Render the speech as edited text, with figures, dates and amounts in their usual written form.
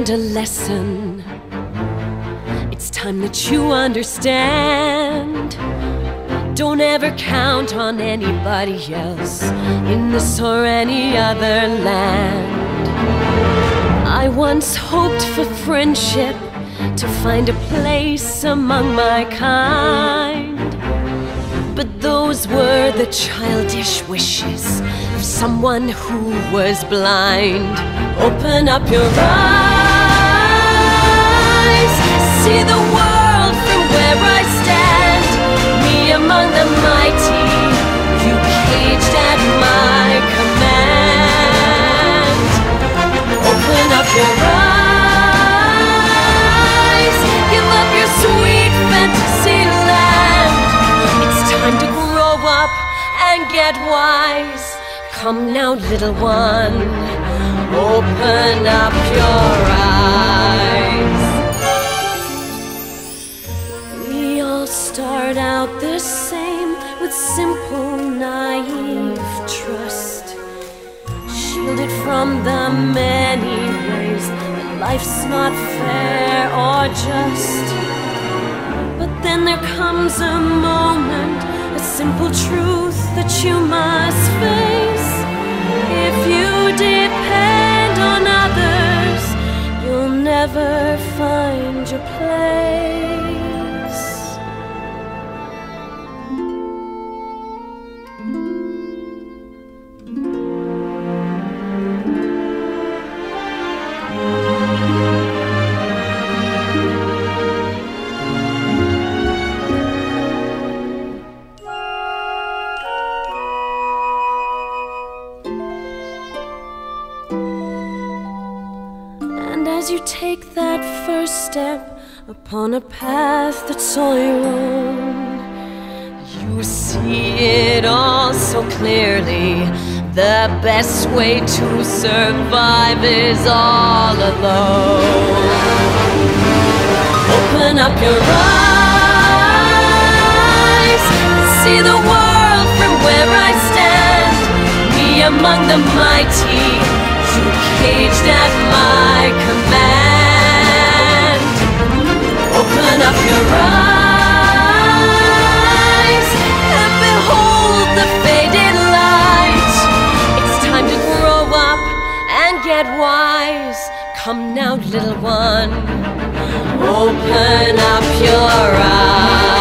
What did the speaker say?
learned a lesson. It's time that you understand. Don't ever count on anybody else in this or any other land. I once hoped for friendship, to find a place among my kind, but those were the childish wishes of someone who was blind. Open up your eyes, see the world from where I stand. Me among the mighty, you caged at my command. Open up your eyes, give up your sweet fantasy land. It's time to grow up and get wise. Come now, little one, open up your eyes. We all start out the same, with simple, naive trust, shielded from the many ways that life's not fair or just. But then there comes a moment, a simple truth that you must face. If you depend on others, you'll never find your place. As you take that first step upon a path that's all your own, you see it all so clearly. The best way to survive is all alone. Open up your eyes, see the world from where I stand. Me among the mighty, you caged at my command. Open up your eyes and behold the faded light. It's time to grow up and get wise. Come now, little one, open up your eyes.